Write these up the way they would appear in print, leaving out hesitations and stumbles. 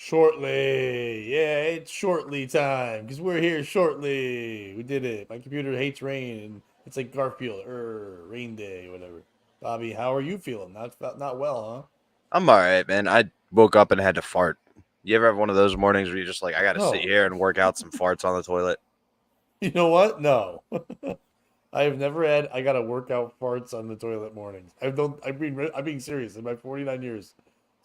Shortly. Yeah, it's shortly time because we're here shortly. We did it. My computer hates rain and it's like Garfield, rain day, whatever. Bobby, how are you feeling? Not well, I'm all right, man. I woke up and had to fart. You ever have one of those mornings where you're just like, I got huh? to sit No. here and work out some farts on the toilet? You know what? No. I have never had I gotta work out farts on the toilet mornings. I don't I'm being serious. In my 49 years,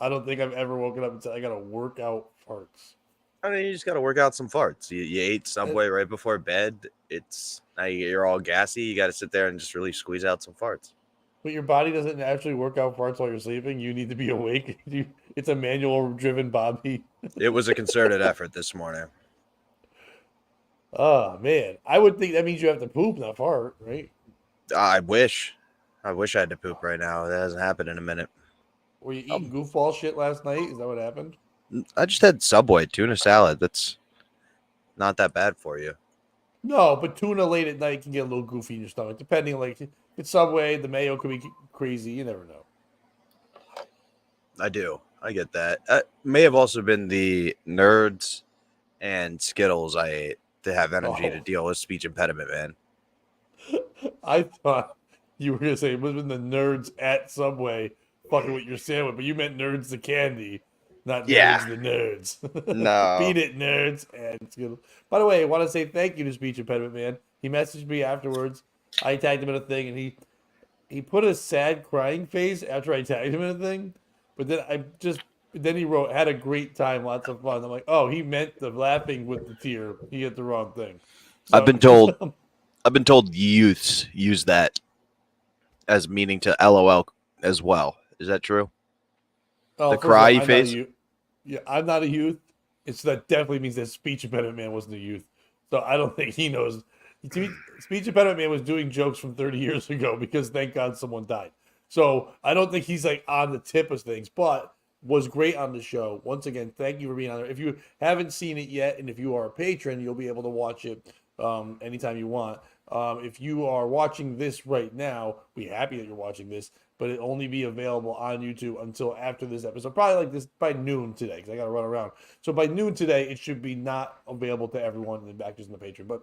I don't think I've ever woken up and said I gotta work out farts. I mean, you just got to work out some farts. You ate And, Subway right before bed. It's now you're all gassy. You got to sit there and just really squeeze out some farts. but your body doesn't naturally work out farts while you're sleeping. You need to be awake. It's a manual driven body. It was a concerted effort this morning. Oh man, I would think that means you have to poop, not fart, right? I wish. I wish I had to poop right now. That hasn't happened in a minute. Were you eating Um, goofball shit last night? Is that what happened? I just had Subway tuna salad. That's not that bad for you. No, but tuna late at night can get a little goofy in your stomach, depending. Like if it's Subway, the mayo could be crazy. You never know. I do. I get that. May have also been the nerds and Skittles I ate to have energy to Oh, deal with speech impediment, man. I thought you were gonna say it was when the nerds at Subway fucking with your sandwich, but you meant nerds the candy, not Yeah. nerds the nerds. No. Beat it, nerds. And Skittles. By the way, I want to say thank you to Speech Impediment Man. He messaged me afterwards. I tagged him in a thing, and he put a sad crying face after I tagged him in a thing. But then he wrote had a great time, lots of fun. I'm like, oh, he meant the laughing with the tear. He hit the wrong thing. I've So been told I've been told youths use that as meaning to LOL as well. Is that true? oh, The first of all, cry I'm not a face? youth. Yeah, I'm not a youth. It's that definitely means that speech impediment man wasn't a youth. So I don't think he knows. Speech impediment man was doing jokes from 30 years ago because thank God someone died. So I don't think he's like on the tip of things, but was great on the show. Once again, thank you for being on there. If you haven't seen it yet, and if you are a patron, you'll be able to watch it anytime you want. If you are watching this right now, be happy that you're watching this, but it only be available on YouTube until after this episode. Probably like this by noon today because I got to run around. So by noon today, it should be not available to everyone in the back just in the Patreon. But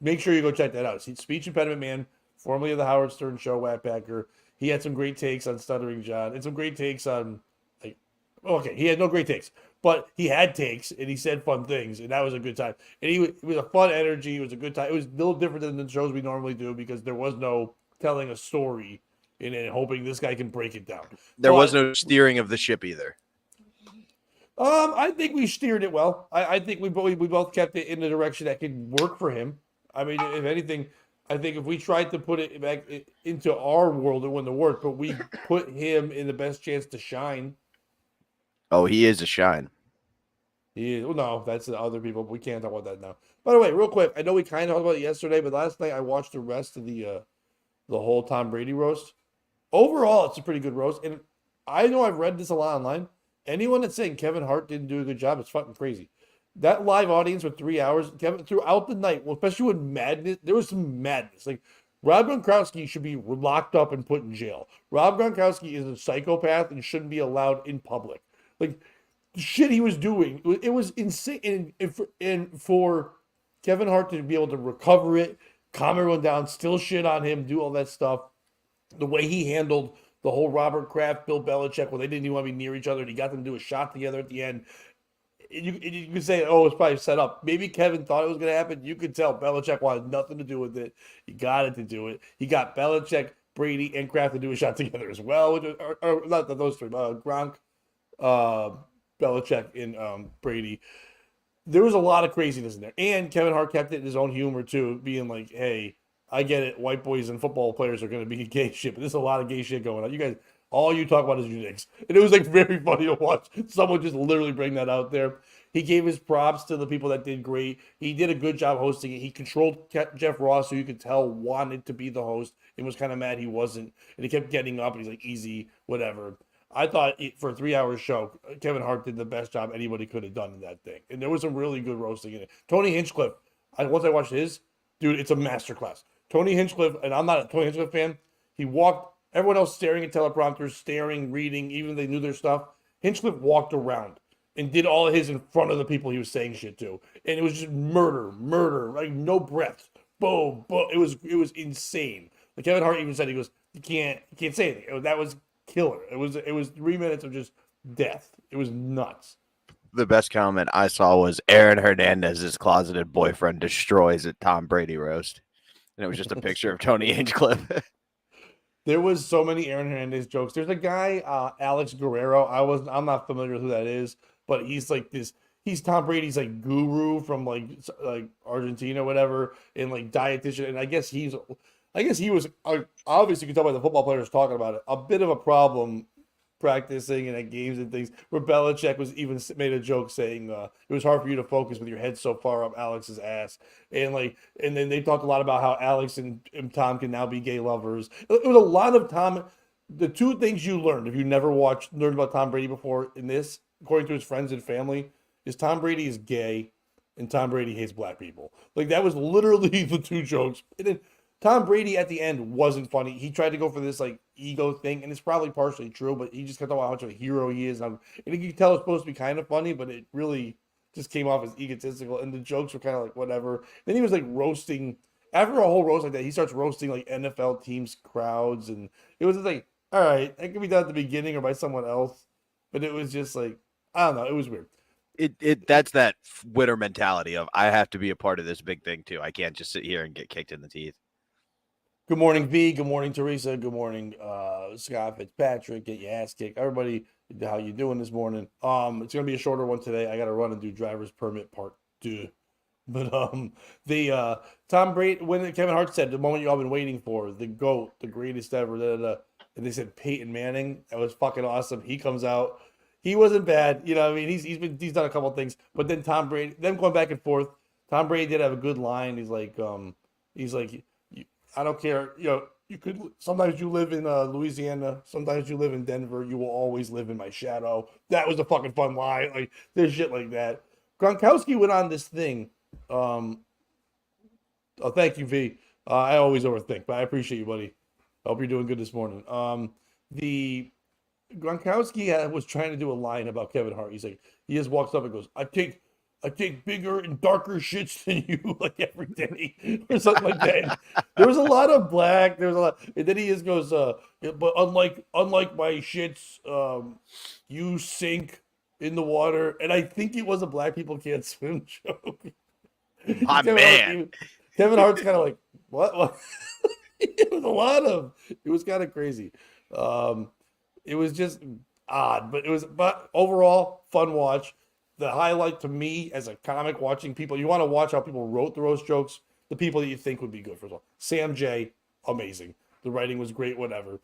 make sure you go check that out. Speech Impediment Man, formerly of the Howard Stern Show, Whackpacker. He had some great takes on Stuttering John and some great takes on like. Okay, he had no great takes, but he had takes and he said fun things, and that was a good time. And it was a fun energy. It was a good time. It was a little different than the shows we normally do because there was no telling a story and hoping this guy can break it down. There was But no steering of the ship either. I think we steered it well. I think we both kept it in the direction that could work for him. I mean, if anything, I think if we tried to put it back into our world, it wouldn't have worked. But we put him in the best chance to shine. Oh, he is a shine. Well, no, that's the other people. But we can't talk about that now. By the way, real quick, I know we kind of talked about it yesterday, but last night I watched the rest of the whole Tom Brady roast. Overall, it's a pretty good roast, and I know I've read this a lot online. Anyone that's saying Kevin Hart didn't do a good job is fucking crazy. That live audience for 3 hours, Kevin, throughout the night, well, especially when madness, there was some madness. Like Rob Gronkowski should be locked up and put in jail. Rob Gronkowski is a psychopath and shouldn't be allowed in public. Like the shit he was doing, it was insane. And for Kevin Hart to be able to recover it, calm everyone down, still shit on him, do all that stuff, the way he handled the whole Robert Kraft, Bill Belichick, where they didn't even want to be near each other, and he got them to do a shot together at the end. You could say, oh, it's probably set up. Maybe Kevin thought it was going to happen. You could tell Belichick wanted nothing to do with it. He got it to do it. He got Belichick, Brady, and Kraft to do a shot together as well. Or not those three, Gronk, uh, Belichick, and Brady. There was a lot of craziness in there. And Kevin Hart kept it in his own humor, too, being like, hey, I get it. White boys and football players are going to be gay shit, but there's a lot of gay shit going on. You guys, all you talk about is your dicks. And it was like very funny to watch someone just literally bring that out there. He gave his props to the people that did great. He did a good job hosting it. He controlled Jeff Ross, who you could tell wanted to be the host and was kind of mad he wasn't. And he kept getting up and he's like, easy, whatever. I thought for a 3 hour show, Kevin Hart did the best job anybody could have done in that thing. And there was some really good roasting in it. Tony Hinchcliffe, once I watched his, dude, it's a masterclass. Tony Hinchcliffe, and I'm not a Tony Hinchcliffe fan, he walked, everyone else staring at teleprompters, staring, reading, even if they knew their stuff. Hinchcliffe walked around and did all of his in front of the people he was saying shit to, and it was just murder, like no breaths, boom, boom. It was insane. Like Kevin Hart even said, he goes, you can't say anything. That was killer. It was 3 minutes of just death. It was nuts. The best comment I saw was Aaron Hernandez's closeted boyfriend destroys a Tom Brady roast. And it was just a picture of Tony Hinchcliffe. There was so many Aaron Hernandez jokes. There's a guy, Alex Guerrero. I'm not familiar with who that is, but he's like this. He's Tom Brady's like guru from like Argentina, or whatever, and like dietitian. And I guess he was obviously you can tell by the football players talking about it, a bit of a problem practicing and at games and things. Where Belichick was even made a joke saying it was hard for you to focus with your head so far up Alex's ass, and then they talked a lot about how Alex and Tom can now be gay lovers. It was a lot of Tom. The two things you learned if you never learned about Tom Brady before in this, according to his friends and family, is Tom Brady is gay and Tom Brady hates black people. Like that was literally the two jokes. And then Tom Brady at the end wasn't funny. He tried to go for this like ego thing, and it's probably partially true, but he just kept talking about how much of a hero he is. And you can tell it's supposed to be kind of funny, but it really just came off as egotistical, and the jokes were kind of like whatever. Then he was like roasting after a whole roast like that. He starts roasting like NFL teams, crowds, and it was just like, all right, that could be done at the beginning or by someone else, but it was just like I don't know, it was weird. That's that winner mentality of I have to be a part of this big thing too. I can't just sit here and get kicked in the teeth. Good morning, V. Good morning, Teresa. Good morning, Scott Fitzpatrick. Get your ass kicked. Everybody, how you doing this morning? It's gonna be a shorter one today. I gotta run and do driver's permit part two. But the Tom Brady when Kevin Hart said the moment you all been waiting for, the GOAT, the greatest ever, and they said Peyton Manning. That was fucking awesome. He comes out. He wasn't bad, you know. What I mean, he's done a couple of things, but then Tom Brady, them going back and forth. Tom Brady did have a good line. He's like, I don't care. You know, you could sometimes you live in Louisiana, sometimes you live in Denver. You will always live in my shadow. That was a fucking fun line. Like there's shit like that. Gronkowski went on this thing. Oh, thank you, V. I always overthink, but I appreciate you, buddy. I hope you're doing good this morning. The Gronkowski was trying to do a line about Kevin Hart. He's like, he just walks up and goes, I take bigger and darker shits than you like every day or something like that. There was a lot of black. There was a lot, and then he just goes, but unlike my shits, you sink in the water. And I think it was a black people can't swim joke. My man. Kevin Hart's kind of like what? It was a lot of. It was kind of crazy. It was just odd, but overall fun watch. The highlight to me as a comic watching people, you want to watch how people wrote the roast jokes, the people that you think would be good. First of all, Sam J, amazing. The writing was great, whatever.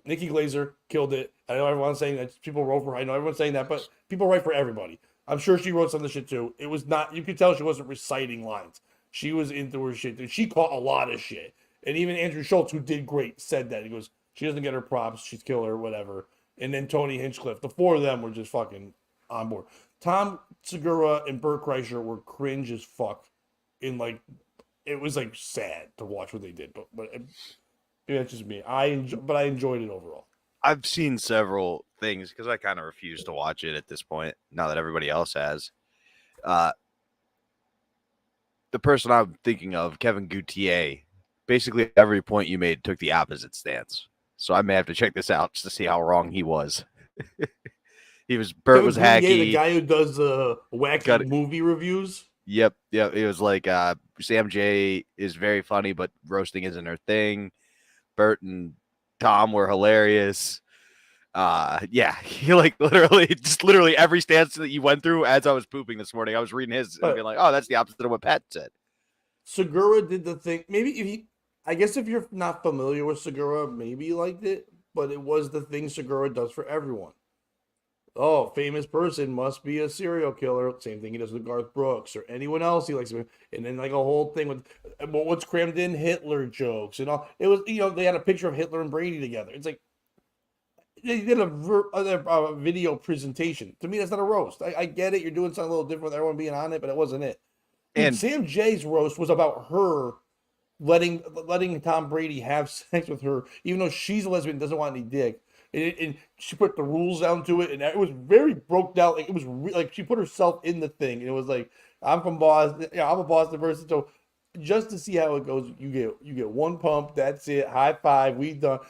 Nikki Glazer killed it. I know everyone's saying that people wrote for her. I know everyone's saying that, but people write for everybody. I'm sure she wrote some of the shit too. It was not, you could tell she wasn't reciting lines. She was into her shit. She caught a lot of shit. And even Andrew Schultz, who did great, said that. He goes, she doesn't get her props. She's killer, whatever. And then Tony Hinchcliffe. The four of them were just fucking on board. Tom Segura and Burt Kreischer were cringe as fuck. In like, it was like sad to watch what they did. But maybe that's just me. But I enjoyed it overall. I've seen several things because I kind of refuse to watch it at this point. Now that everybody else has, the person I'm thinking of, Kevin Gutierrez, basically every point you made took the opposite stance. So I may have to check this out just to see how wrong he was. Burt was hacky. The guy who does wacky movie reviews. Yep. It was like Sam J is very funny, but roasting isn't her thing. Burt and Tom were hilarious. He like literally every stance that you went through as I was pooping this morning, I was reading his and being like, oh, that's the opposite of what Pat said. Segura did the thing. Maybe I guess if you're not familiar with Segura, maybe you liked it, but it was the thing Segura does for everyone. Oh, famous person must be a serial killer. Same thing he does with Garth Brooks or anyone else he likes. And then like a whole thing with what's crammed in Hitler jokes and all. It was, they had a picture of Hitler and Brady together. It's like they did a video presentation. To me, that's not a roast. I get it. You're doing something a little different with everyone being on it, but it wasn't it. And Sam J's roast was about her letting Tom Brady have sex with her, even though she's a lesbian and doesn't want any dick. and she put the rules down to it, and it was very broke down. Like it was like she put herself in the thing, and it was like I'm from Boston, I'm a Boston person, so just to see how it goes, you get one pump, that's it, high five, we done.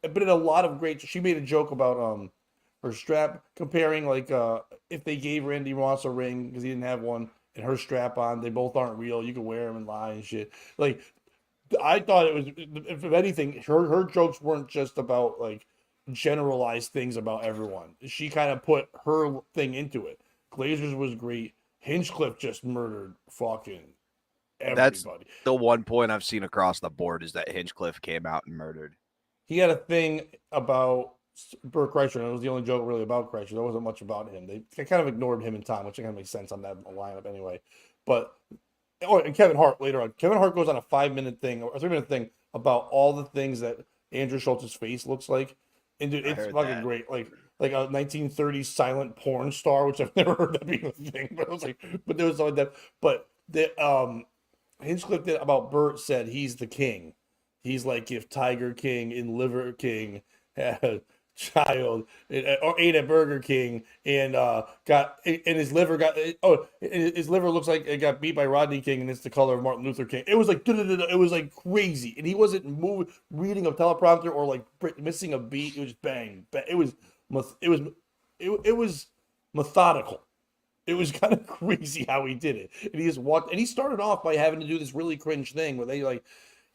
But in a lot of great, she made a joke about her strap, comparing like if they gave Randy Moss a ring because he didn't have one, and her strap on, they both aren't real. You can wear them and lie and shit. Like I thought it was, if anything, her jokes weren't just about like generalized things about everyone. She kind of put her thing into it. Glazers was great. Hinchcliffe just murdered fucking That's everybody. the one point I've seen across the board is that Hinchcliffe came out and murdered. He had a thing about Burt Kreischer, and it was the only joke really about Kreischer. There wasn't much about him. They kind of ignored him and Tom, which kind of makes sense on that lineup anyway. But and Kevin Hart later on. Kevin Hart goes on a 5 minute thing or a 3 minute thing about all the things that Andrew Schultz's face looks like, and dude, I it's heard fucking that. great. Like a 1930s silent porn star, which I've never heard that being a thing. But I was like, but there was something like that. But the Hinchcliffe did about Burt said he's the king. He's like if Tiger King and Liver King had a child or ate at Burger King and got and his liver got his liver looks like it got beat by Rodney King and it's the color of Martin Luther King. It was like it was like crazy, and he wasn't moving, reading a teleprompter or like missing a beat. It was bang, bang. It was methodical. It was kind of crazy how he did it, and he just walked. And he started off by having to do this really cringe thing where they like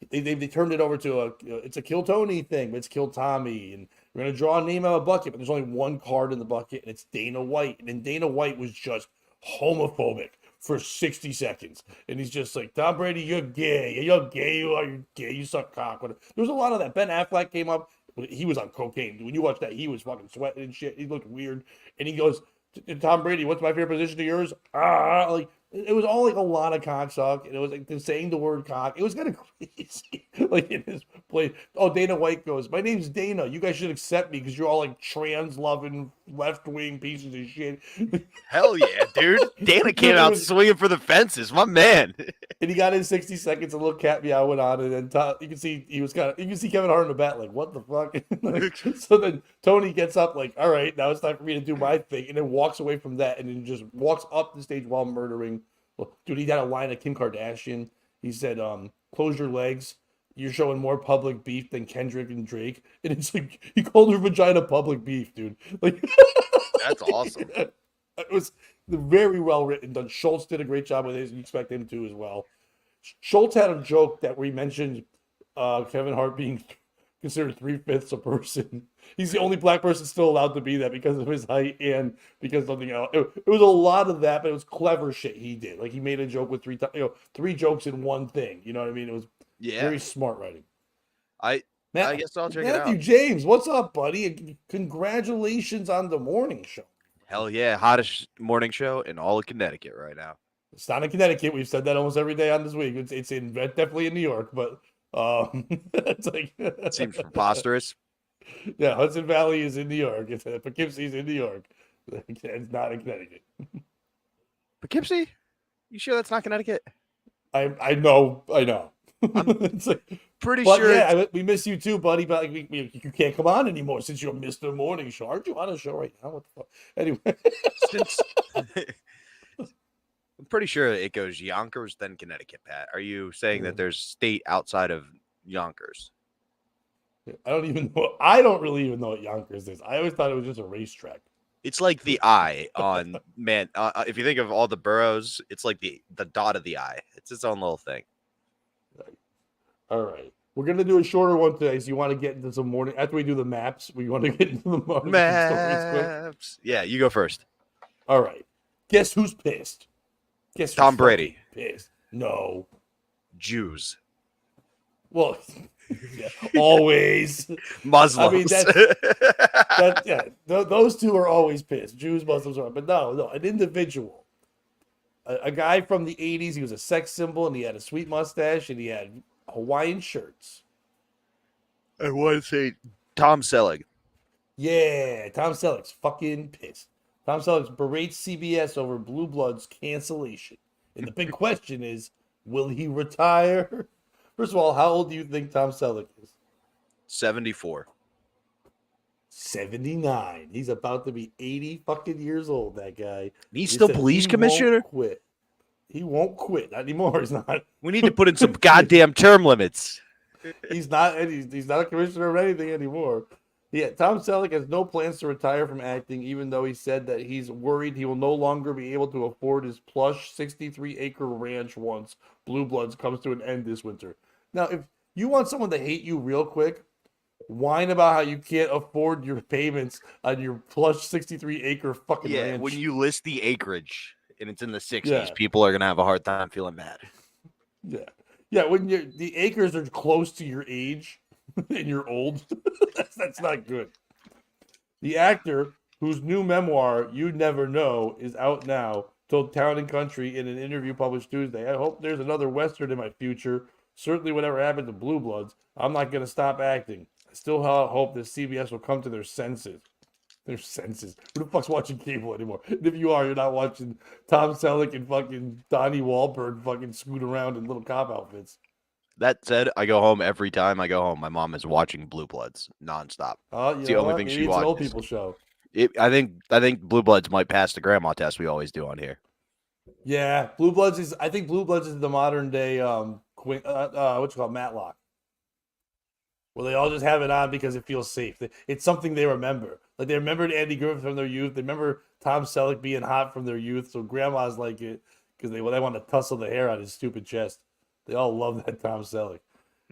they turned it over to it's a Kill Tony thing, but it's Kill Tommy, and we're gonna draw a name out of a bucket, but there's only one card in the bucket, and it's Dana White, and then Dana White was just homophobic for 60 seconds, and he's just like, Tom Brady, you're gay, you're gay, you're gay, you suck cock. There was a lot of that. Ben Affleck came up, he was on cocaine. When you watch that, he was fucking sweating and shit. He looked weird, and he goes, Tom Brady, what's my favorite position to yours? Like it was all like a lot of cocksuck, and it was like saying the word cock. It was kind of crazy, like in his play. Oh, Dana White goes, "My name's Dana. You guys should accept me because you're all like trans loving left wing pieces of shit." Hell yeah, dude. Dana came Dude, out swinging for the fences. My man. and he got in 60 seconds. A little cat meow went on, and then you can see he was you can see Kevin Hart in the bat, like, what the fuck? Like, so then Tony gets up, like, all right, now it's time for me to do my thing, and then walks away from that, and then just walks up the stage while murdering. Well, dude, he had a line of Kim Kardashian. He said, "Close your legs. You're showing more public beef than Kendrick and Drake." And it's like he called her vagina public beef, dude. Like That's awesome. it was very well written. Done. Schultz did a great job with his. You expect him to as well. Schultz had a joke that we mentioned Kevin Hart being considered 3/5 a person. He's the only black person still allowed to be that because of his height and because of something else. It was a lot of that, but it was clever shit he did. Like he made a joke with three jokes in one thing. You know what I mean? It was very smart writing. I guess I'll check it Matthew out. James, what's up, buddy? Congratulations on the morning show. Hell yeah, hottest morning show in all of Connecticut right now. It's not in Connecticut. We've said that almost every day on this week. It's definitely in New York, but it's like It seems preposterous. yeah, Hudson Valley is in New York. It's Poughkeepsie's in New York. It's not in Connecticut. Poughkeepsie? You sure that's not Connecticut? I know. I'm it's like, pretty but sure. yeah, we miss you too, buddy. But like, you can't come on anymore since you're Mr. Morning Show. Aren't you on a show right now? What the fuck? Anyway, Since I'm pretty sure it goes Yonkers, then Connecticut, Pat. Are you saying that there's state outside of Yonkers? I don't even know. I don't really even know what Yonkers is. I always thought it was just a racetrack. It's like the eye on man. If you think of all the boroughs, it's like the dot of the eye. It's its own little thing. All right. We're gonna do a shorter one today, so you want to get into some morning after we do the maps. We want to get into the morning stories quick. Maps. Yeah, you go first. All right. Guess who's pissed? Guess who's Tom Brady. pissed? No. Jews. Well, yeah, always. Muslims. I mean, those two are always pissed. Jews, Muslims, but no, an individual. A guy from the 80s, he was a sex symbol, and he had a sweet mustache, and he had Hawaiian shirts. I want to say Tom Selleck. Yeah, Tom Selleck's fucking pissed. Tom Selleck berates CBS over Blue Bloods cancellation. And the big question is, will he retire? First of all, how old do you think Tom Selleck is? 74. 79. He's about to be 80 fucking years old, that guy. He's He still said police he won't commissioner. quit. He won't quit. Not anymore. He's not. We need to put in some goddamn term limits. He's not. He's not a commissioner of anything anymore. Yeah, Tom Selleck has no plans to retire from acting, even though he said that he's worried he will no longer be able to afford his plush 63-acre ranch once Blue Bloods comes to an end this winter. Now, if you want someone to hate you real quick, whine about how you can't afford your payments on your plush 63-acre fucking Yeah, ranch. when you list the acreage and it's in the 60s, Yeah. people are gonna have a hard time feeling bad. Yeah. Yeah, when the acres are close to your age and you're old, that's not good. The actor, whose new memoir, You Never Know, is out now, told Town and Country in an interview published Tuesday, I hope there's another Western in my future. Certainly, whatever happened to Blue Bloods, I'm not going to stop acting. I still hope that CBS will come to their senses. Their senses. Who the fuck's watching cable anymore? And if you are, you're not watching Tom Selleck and fucking Donnie Wahlberg fucking scoot around in little cop outfits. That said, I go home every time I go home. My mom is watching Blue Bloods nonstop. You It's the know only what? thing Maybe she it's an old watches. people show. I think Blue Bloods might pass the grandma test we always do on here. Yeah, Blue Bloods is. I think Blue Bloods is the modern day what you call it, Matlock, where they all just have it on because it feels safe. It's something they remember. Like they remembered Andy Griffith from their youth. They remember Tom Selleck being hot from their youth. So grandmas like it because they want to tussle the hair on his stupid chest. They all love that Tom Selleck.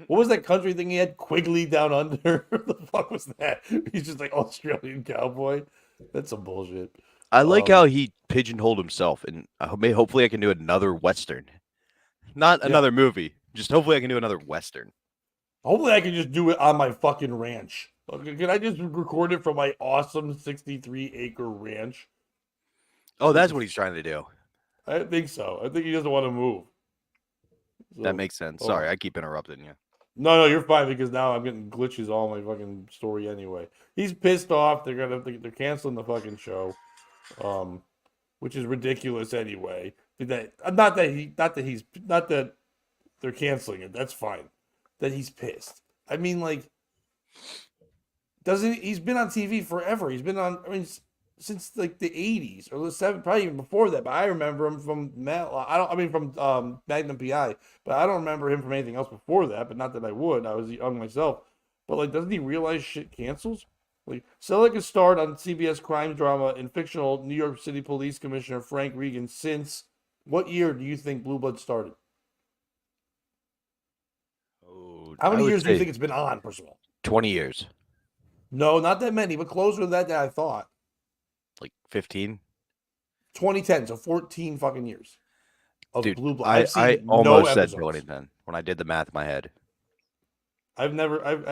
What was that country thing he had? Quigley Down Under. What the fuck was that? He's just like Australian cowboy. That's some bullshit. I like how Um, he pigeonholed himself, and hopefully I can do another Western. Not yeah. another movie. Just hopefully I can do another Western. Hopefully, I can just do it on my fucking ranch. Okay, can I just record it from my awesome 63-acre ranch? Oh, that's what he's trying to do. I think so. I think he doesn't want to move. That So, makes sense. oh. Sorry, I keep interrupting you. No, you're fine because now I'm getting glitches all my fucking story anyway. He's pissed off. They're canceling the fucking show, which is ridiculous anyway. Not that they're canceling it. That's fine. That he's pissed. I mean, like, doesn't he's been on TV forever? He's been on. I mean, since like the '80s or the '70s, probably even before that. But I remember him from from Magnum PI, but I don't remember him from anything else before that. But not that I would. I was young myself. But like, doesn't he realize shit cancels? Like, Selleck has starred on CBS crime drama and fictional New York City Police Commissioner Frank Regan since what year do you think Blue Blood started? Oh, How I many would years do you say think it's been on, first of all? 20 years. No, not that many, but closer to that than I thought. Like 15. 2010, so 14 fucking years of Dude, Blue Blood. I I've seen no almost said episodes. 2010 when I did the math in my head. I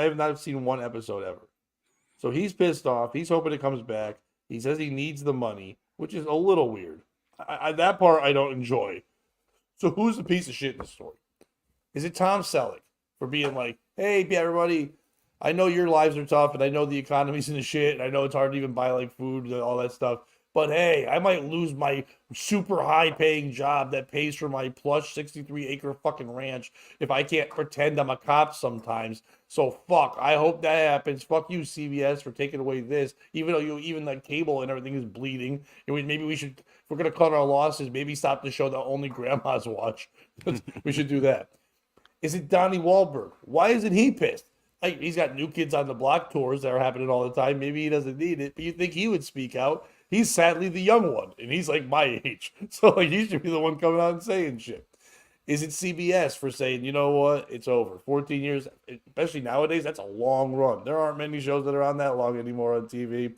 have not seen one episode ever. So he's pissed off. He's hoping it comes back. He says he needs the money, which is a little weird. That part I don't enjoy. So who's the piece of shit in the story? Is it Tom Selleck for being like, hey, everybody, I know your lives are tough and I know the economy's in the shit and I know it's hard to even buy like food and all that stuff. But hey, I might lose my super high paying job that pays for my plush 63-acre fucking ranch if I can't pretend I'm a cop sometimes. So fuck, I hope that happens. Fuck you, CBS, for taking away this. Even though even like cable and everything is bleeding. Maybe we should, if we're going to cut our losses, maybe stop the show that only grandmas watch. We should do that. Is it Donnie Wahlberg? Why isn't he pissed? Like, he's got New Kids on the Block tours that are happening all the time. Maybe he doesn't need it, but you think he would speak out. He's sadly the young one, and he's like my age. So like he should be the one coming out and saying shit. Is it CBS for saying, you know what, it's over? 14 years, especially nowadays, that's a long run. There aren't many shows that are on that long anymore on TV.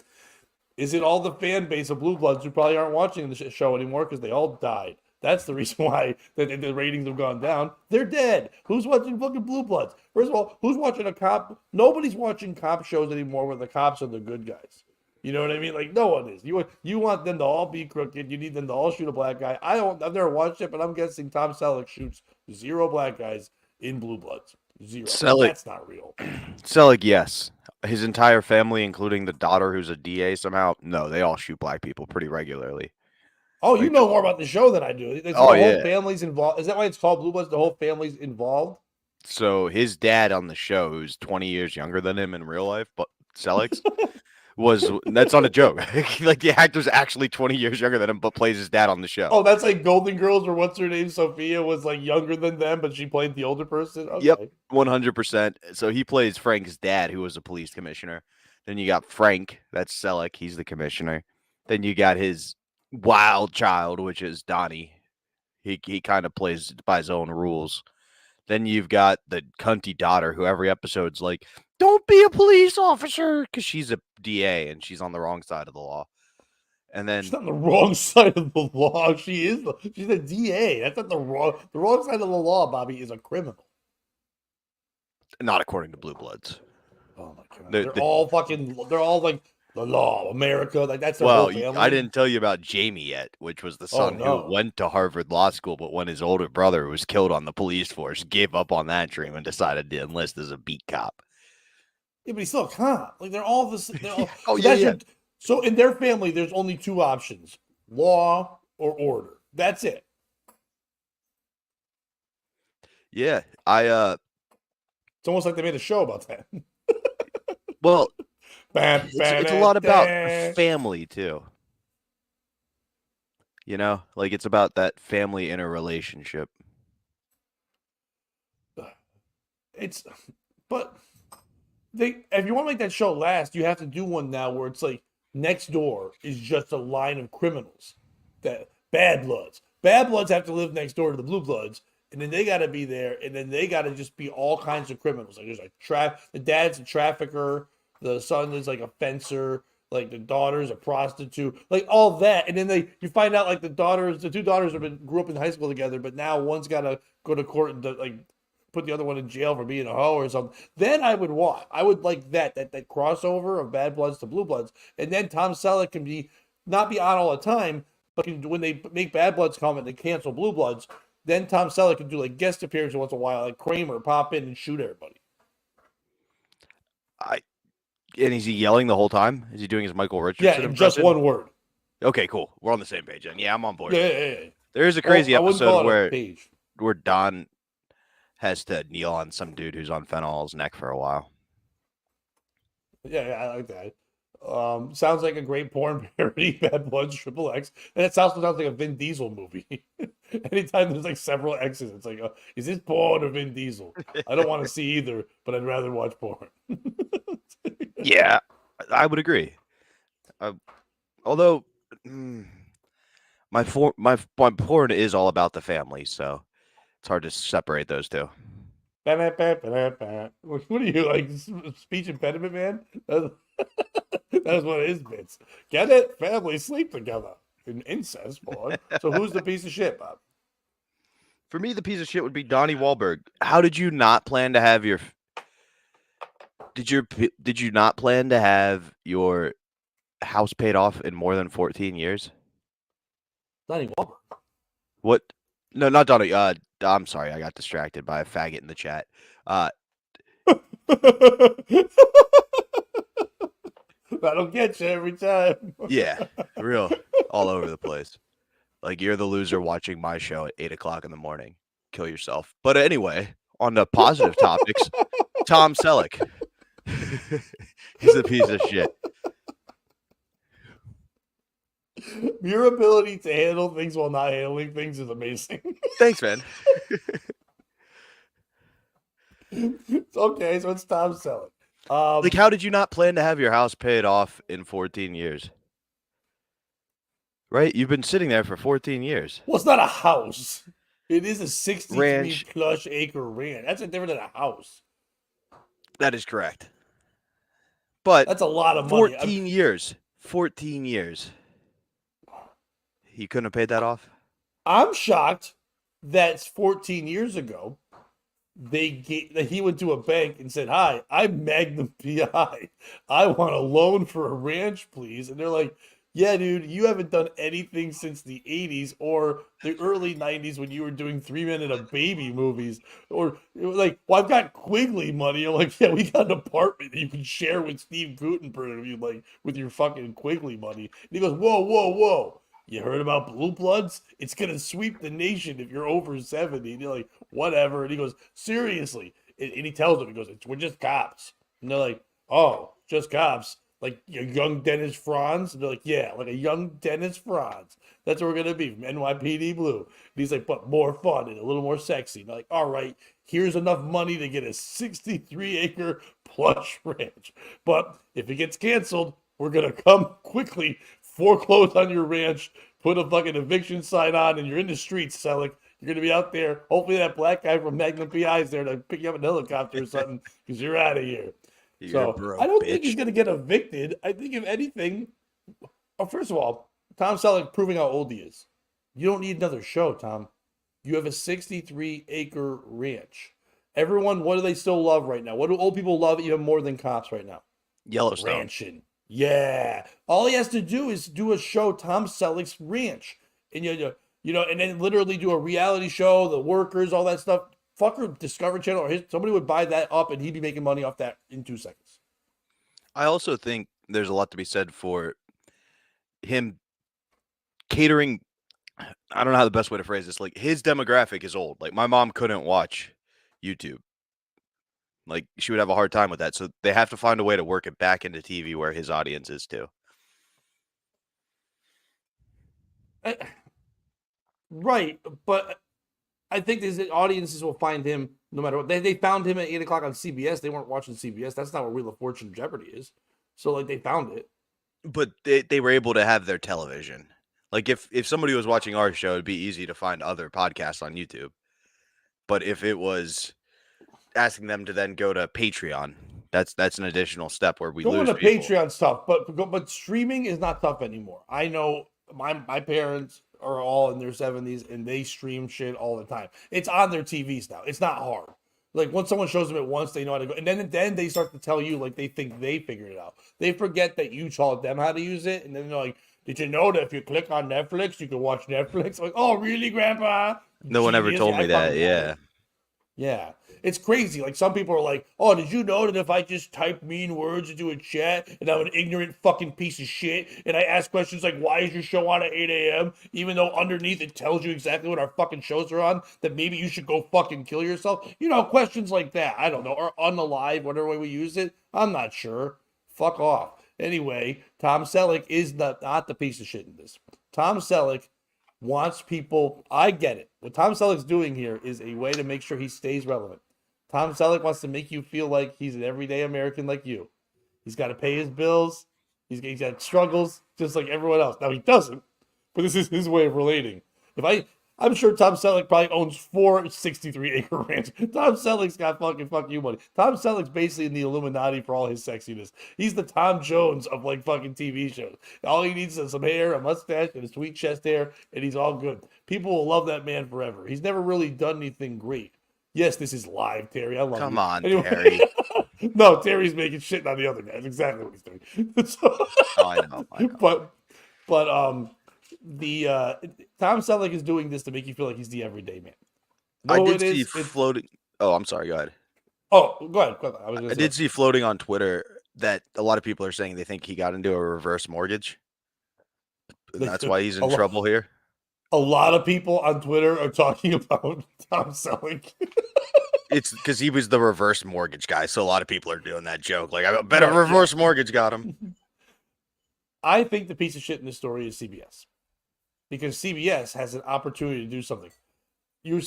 Is it all the fan base of Blue Bloods who probably aren't watching the show anymore because they all died? That's the reason why the ratings have gone down. They're dead. Who's watching fucking Blue Bloods? First of all, who's watching a cop? Nobody's watching cop shows anymore where the cops are the good guys. You know what I mean? Like no one is. You want them to all be crooked. You need them to all shoot a black guy. I've never watched it, but I'm guessing Tom Selleck shoots 0 black guys in Blue Bloods. 0. Selleck, That's not real. Selleck, yes. His entire family, including the daughter who's a DA somehow, no, they all shoot black people pretty regularly. Oh, you Like, know more about the show than I do. It's oh, the whole yeah. family's involved. Is that why it's called Blue Bloods? The whole family's involved. So his dad on the show, who's 20 years younger than him in real life, but Selleck's, was that's not a joke. Like the actor's actually 20 years younger than him, but plays his dad on the show. Oh, that's like Golden Girls, or what's her name? Sophia was like younger than them, but she played the older person. Yep, Okay. 100%. So he plays Frank's dad, who was a police commissioner. Then you got Frank, that's Selleck, he's the commissioner. Then you got his wild child, which is Donnie. He kind of plays by his own rules. Then you've got the cunty daughter, who every episode's like, "Don't be a police officer," because she's a DA and she's on the wrong side of the law. And then She's on the wrong side of the law. She's a DA. That's not the wrong side of the law, Bobby, is a criminal. not according to Blue Bloods. Oh my god. The- They're all like the law, America, like that's their whole Well, family. I didn't tell you about Jamie yet, which was the son no. who went to Harvard Law School, but when his older brother was killed on the police force, gave up on that dream and decided to enlist as a beat cop. Yeah, but he's still a cop. Like they're all this. They're all, Oh, so yeah, that's yeah. so in their family, there's only two options: law or order. That's it. Yeah, It's almost like they made a show about that. well, it's a lot about family too. You know, like it's about that family interrelationship. But if you want to make that show last, you have to do one now where it's like next door is just a line of criminals, that bad bloods. Bad bloods have to live next door to the blue bloods, and then they got to be there, and then they got to just be all kinds of criminals. Like there's like the dad's a trafficker, the son is like a fencer, like the daughter's a prostitute, like all that, and then you find out like the two daughters grew up in high school together, but now one's got to go to court and like put the other one in jail for being a hoe or something. Then I would like that crossover of Bad Bloods to Blue Bloods, and then Tom Selleck can not be on all the time, but when they make Bad Bloods come and they cancel Blue Bloods, then Tom Selleck can do like guest appearances once in a while, like Kramer pop in and shoot everybody. And is he yelling the whole time? Is he doing his Michael Richardson Yeah, in just impression? one word. Okay, cool. We're on the same page then. Yeah, I'm on board. Yeah. There is a crazy episode page. where Don has to kneel on some dude who's on fenol's neck for a while. Yeah, I like that. Sounds like a great porn parody, Bad Bloods XXX, and it also sounds like a Vin Diesel movie. Anytime there's like several X's, it's like, is this porn or Vin Diesel? I don't want to see either, but I'd rather watch porn. Yeah, I would agree. Although my porn is all about the family, so it's hard to separate those two. What are you, like, speech impediment man? That's one of his bits. Get it? Family sleep together. Incest porn. So who's the piece of shit, Bob? For me, the piece of shit would be Donnie Wahlberg. How did you not plan to have your? Did you not plan to have your house paid off in more than 14 years? Donnie Wahlberg. What? No, not Donnie. I'm sorry, I got distracted by a faggot in the chat. That'll get you every time. Yeah, real all over the place. Like you're the loser watching my show at 8:00 in the morning. Kill yourself. But anyway, on the positive topics, Tom Selleck. He's a piece of shit. Your ability to handle things while not handling things is amazing. Thanks, man. Okay, so it's Tom Selleck. Like, how did you not plan to have your house paid off in 14 years? Right? You've been sitting there for 14 years. Well, it's not a house. It is a 63 ranch. plush acre ranch. That's different than a house. That is correct. But that's a lot of money. 14 years. 14 years. He couldn't have paid that off? I'm shocked that 14 years ago, he went to a bank and said, "Hi, I'm Magnum PI. I want a loan for a ranch, please." And they're like, "Yeah, dude, you haven't done anything since the 80s or the early 90s when you were doing 3-minute a baby movies." Or like, "Well, I've got Quigley money." I'm like, "Yeah, we got an apartment that you can share with Steve Guttenberg if you like, with your fucking Quigley money." And he goes, "Whoa, whoa, whoa. You heard about Blue Bloods? It's going to sweep the nation if you're over 70. And you're like, "Whatever." And he goes, "Seriously." And he tells them, he goes, "We're just cops." And they're like, "Oh, just cops. like a young Dennis Franz. And they're like, yeah, like a young Dennis Franz. That's what we're gonna be from NYPD Blue. And he's like, but more fun and a little more sexy. And they're like, all right, here's enough money to get a 63-acre plush ranch. But if it gets canceled, we're gonna come quickly, foreclose on your ranch, put a fucking eviction sign on, and you're in the streets, Selleck. You're gonna be out there. Hopefully, that black guy from Magnum PI is there to pick you up in a helicopter or something, because you're out of here. You're So I broke, don't think he's bitch. gonna get evicted. I think if anything, first of all, Tom Selleck proving how old he is. You don't need another show, Tom. You have a 63-acre ranch. Everyone, what do they still love right now? What do old people love even more than cops right now? Yellowstone. Ranching. Yeah. All he has to do is do a show, Tom Selleck's Ranch. And and then literally do a reality show, the workers, all that stuff. Fucker Discovery Channel or somebody would buy that up and he'd be making money off that in 2 seconds. I also think there's a lot to be said for him catering. I don't know how the best way to phrase this. Like his demographic is old. Like my mom couldn't watch YouTube. Like she would have a hard time with that. So they have to find a way to work it back into TV where his audience is too. Right, but I think these audiences will find him no matter what. They found him at 8 o'clock on CBS. They weren't watching CBS. That's not where Wheel of Fortune Jeopardy is. So like they found it. But they were able to have their television. Like if somebody was watching our show, it'd be easy to find other podcasts on YouTube. But if it was asking them to then go to Patreon, that's an additional step where we Going lose to people. Patreon stuff, but streaming is not tough anymore. I know my parents are all in their 70s and they stream shit all the time. It's on their TVs now. It's not hard. Like once someone shows them it once, they know how to go. And then they start to tell you like they think they figured it out. They forget that you taught them how to use it, and then they're like, "Did you know that if you click on Netflix, you can watch Netflix?" I'm like, oh, really, Grandpa? No one ever Genius. told Yeah, I me that. fucking love Yeah. it. Yeah. It's crazy. Like some people are like, "Oh, did you know that if I just type mean words into a chat and I'm an ignorant fucking piece of shit and I ask questions like why is your show on at 8 a.m. even though underneath it tells you exactly what our fucking shows are on, that maybe you should go fucking kill yourself?" Questions like that. I don't know. Or unalive, whatever way we use it. I'm not sure. Fuck off. Anyway, Tom Selleck is not the piece of shit in this. Tom Selleck wants people. I get it. What Tom Selleck's doing here is a way to make sure he stays relevant. Tom Selleck wants to make you feel like he's an everyday American like you. He's got to pay his bills. He's got struggles just like everyone else. Now he doesn't, but this is his way of relating. I'm sure Tom Selleck probably owns 4 63-acre ranches. Tom Selleck's got fucking fuck you money. Tom Selleck's basically in the Illuminati for all his sexiness. He's the Tom Jones of like fucking TV shows. All he needs is some hair, a mustache, and a sweet chest hair, and he's all good. People will love that man forever. He's never really done anything great. Yes, this is live, Terry. I love Come you. on, Anyway, Terry. no, Terry's making shit on the other guys. Exactly what he's doing. So, Oh, I know. but the Tom Selleck is doing this to make you feel like he's the everyday man. I No, did it see is. floating. Oh, I'm sorry. Go ahead. Oh, go ahead. Go ahead. I was I gonna did say. see floating on Twitter that a lot of people are saying they think he got into a reverse mortgage, and that's why he's a, in lo- trouble here. a lot of people on Twitter are talking about Tom Selleck. It's because he was the reverse mortgage guy, so a lot of people are doing that joke. Like, I bet a Right, reverse mortgage got him. I think the piece of shit in this story is CBS, because CBS has an opportunity to do something.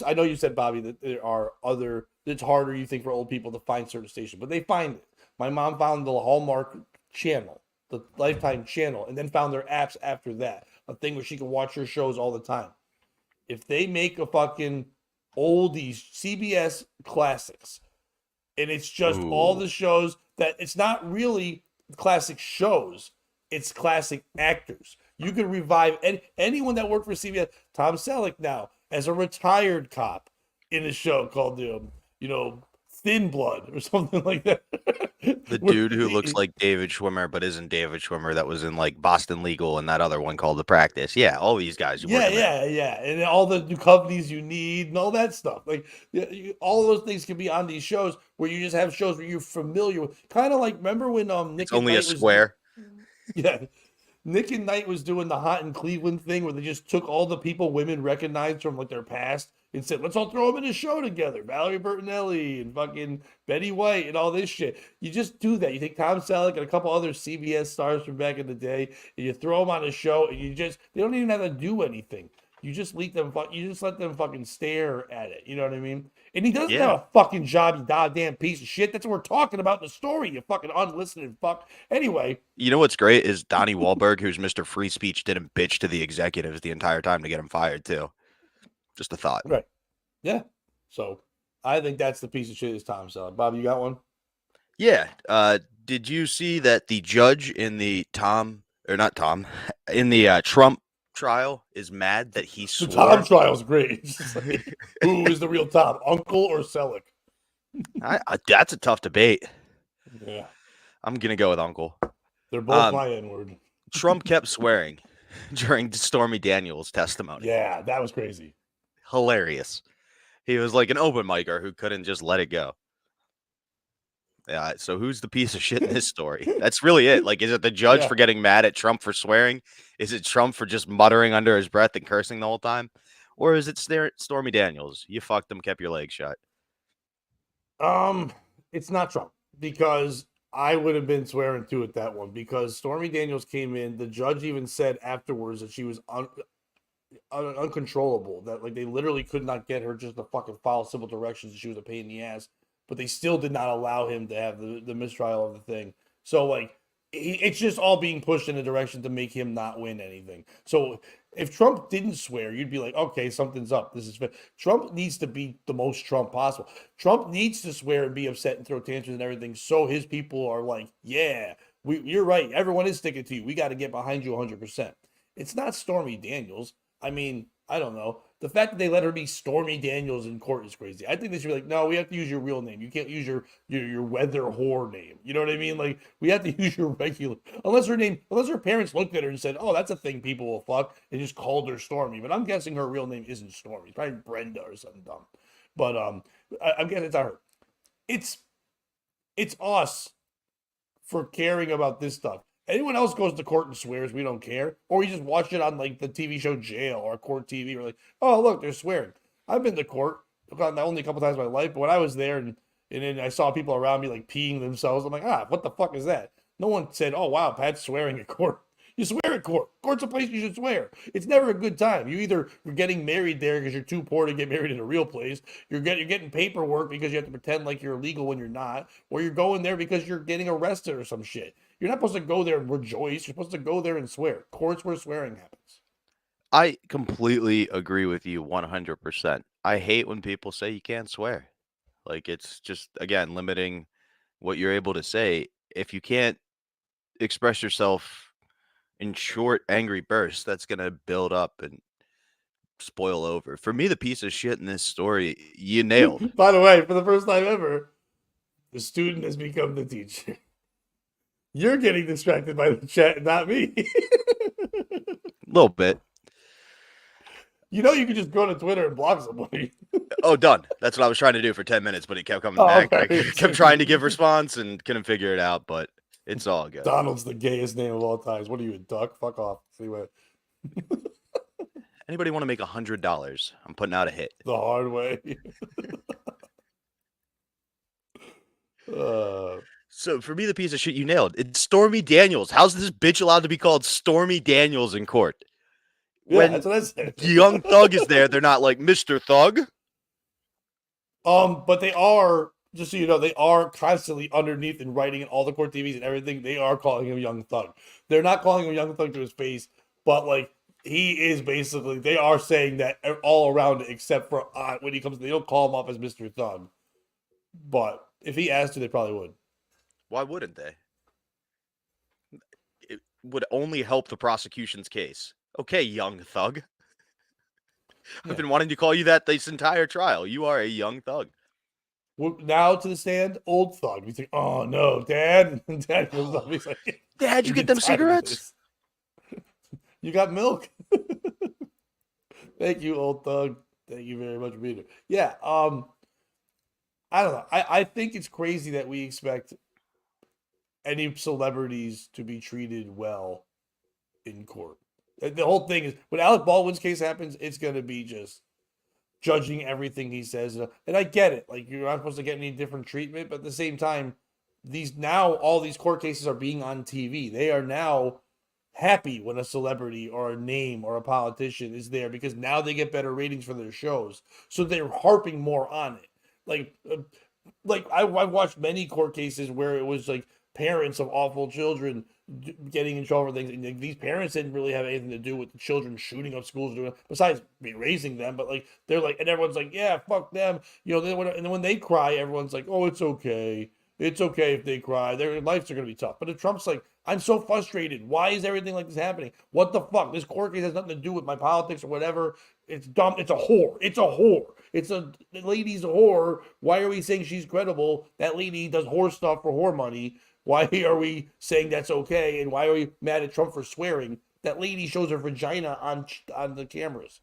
I know you said, Bobby, that there are other. It's harder, you think, for old people to find certain stations, but they find it. My mom found the Hallmark channel, the Lifetime channel, and then found their apps after that. A thing where she can watch her shows all the time. If they make a fucking oldies CBS classics, and it's just all Ooh. the shows that it's not really classic shows, it's classic actors. You can revive anyone that worked for CBS. Tom Selleck now as a retired cop in a show called Thin Blood or something like that. The dude who looks like David Schwimmer but isn't David Schwimmer that was in like Boston Legal and that other one called The Practice. Yeah, all these guys you Yeah, working there. yeah, yeah, and all the new companies you need and all that stuff. Like all those things can be on these shows where you just have shows where you're familiar with. Kind of like remember when It's Nick and only a Knight was square. yeah, Nick and Knight was doing the Hot in Cleveland thing where they just took all the people women recognized from like their past and said, let's all throw them in a show together. Valerie Bertinelli and fucking Betty White and all this shit. You just do that. You take Tom Selleck and a couple other CBS stars from back in the day, and you throw them on a show, and they don't even have to do anything. You just let them fucking stare at it. You know what I mean? And he doesn't have Yeah. a fucking job, you goddamn piece of shit. That's what we're talking about in the story, you fucking unlistening fuck. Anyway, You know what's great is Donnie Wahlberg, who's Mr. Free Speech, didn't bitch to the executives the entire time to get him fired too. Just a thought. right. Yeah. So I think that's the piece of shit is Tom Selleck. Bob, you got one? Yeah. Did you see that the judge in the in the Trump trial is mad that he The Tom swore? trial's great. It's just like, who is the real Tom, Uncle or Selleck? That's a tough debate. Yeah. I'm gonna go with Uncle. They're both my N-word. Trump kept swearing during Stormy Daniels' testimony. Yeah, that was crazy. Hilarious. He was like an open micer who couldn't just let it go. Yeah, so who's the piece of shit in this story? That's really it. Like, is it the judge Yeah. for getting mad at Trump for swearing? Is it Trump for just muttering under his breath and cursing the whole time? Or is it Stormy Daniels? You fucked him, kept your legs shut. It's not Trump because I would have been swearing too at that one because Stormy Daniels came in. The judge even said afterwards that she was uncontrollable. That like they literally could not get her just to fucking follow civil directions. She was a pain in the ass, but they still did not allow him to have the mistrial of the thing. So like it's just all being pushed in a direction to make him not win anything. So if Trump didn't swear, you'd be like, okay, something's up. This is fair. Trump needs to be the most Trump possible. Trump needs to swear and be upset and throw tantrums and everything, so his people are like, yeah, you're right. Everyone is sticking to you. We got to get behind you 100%. It's not Stormy Daniels. I mean, I don't know. The fact that they let her be Stormy Daniels in court is crazy. I think they should be like, no, we have to use your real name. You can't use your weather whore name. You know what I mean? Like we have to use your regular, unless her parents looked at her and said, oh, that's a thing people will fuck, and just called her Stormy. But I'm guessing her real name isn't Stormy. It's probably Brenda or something dumb. But I'm guessing it's not her. It's us for caring about this stuff. Anyone else goes to court and swears, we don't care. Or we just watch it on like the TV show Jail or Court TV. We're like, oh look, they're swearing. I've been to court only a couple times in my life, but when I was there and then I saw people around me like peeing themselves, I'm like, what the fuck is that? No one said, oh wow, Pat's swearing at court. You swear at court. Court's a place you should swear. It's never a good time. You're getting married there because you're too poor to get married in a real place. You're getting paperwork because you have to pretend like you're illegal when you're not, or you're going there because you're getting arrested or some shit. You're not supposed to go there and rejoice. You're supposed to go there and swear. Courts where swearing happens. I completely agree with you 100%. I hate when people say you can't swear. Like, it's just, again, limiting what you're able to say. If you can't express yourself in short, angry bursts, that's going to build up and spoil over. For me, the piece of shit in this story, you nailed. By the way, for the first time ever, the student has become the teacher. You're getting distracted by the chat, not me. A little bit. You know you can just go to Twitter and block somebody. Oh, done. That's what I was trying to do for 10 minutes, but he kept coming Oh, back. okay. I kept trying to give response and couldn't figure it out, but it's all good. Donald's the gayest name of all times. What are you, a duck? Fuck off. Anyway, Anybody want to make $100? I'm putting out a hit. the hard way. So for me, the piece of shit you nailed. It's Stormy Daniels. How's this bitch allowed to be called Stormy Daniels in court? Yeah, When that's what I said. Young Thug is there, they're not like Mr. Thug. But they are, just so you know, they are constantly underneath and writing in all the court TVs and everything. They are calling him Young Thug. They're not calling him Young Thug to his face, but like he is basically. They are saying that all around it, except for when he comes, they don't call him off as Mr. Thug. But if he asked to, they probably would. Why wouldn't they? It would only help the prosecution's case. Okay, Young Thug. I've been wanting to call you that this entire trial. You are a young thug. Now to the stand, old Thug. He's like, oh no, Dad. And Dad goes up. He's like, Dad, you get them cigarettes? You got milk. Thank you, old Thug. Thank you very much for being here. Yeah. I don't know. I think it's crazy that we expect any celebrities to be treated well in court. The whole thing is when Alec Baldwin's case happens, it's going to be just judging everything he says. And I get it. Like, you're not supposed to get any different treatment, but at the same time, all these court cases are being on TV. They are now happy when a celebrity or a name or a politician is there because now they get better ratings for their shows. So they're harping more on it. Like I've watched many court cases where it was like parents of awful children getting in trouble for things. And like, these parents didn't really have anything to do with the children shooting up schools, besides raising them. But like they're like, and everyone's like, yeah, fuck them. And then when they cry, everyone's like, oh, it's okay. It's okay if they cry. Their lives are going to be tough. But if Trump's like, I'm so frustrated. Why is everything like this happening? What the fuck? This court case has nothing to do with my politics or whatever. It's dumb. It's a whore. It's a whore. The lady's a whore. Why are we saying she's credible? That lady does whore stuff for whore money. Why are we saying that's okay? And why are we mad at Trump for swearing? That lady shows her vagina on the cameras.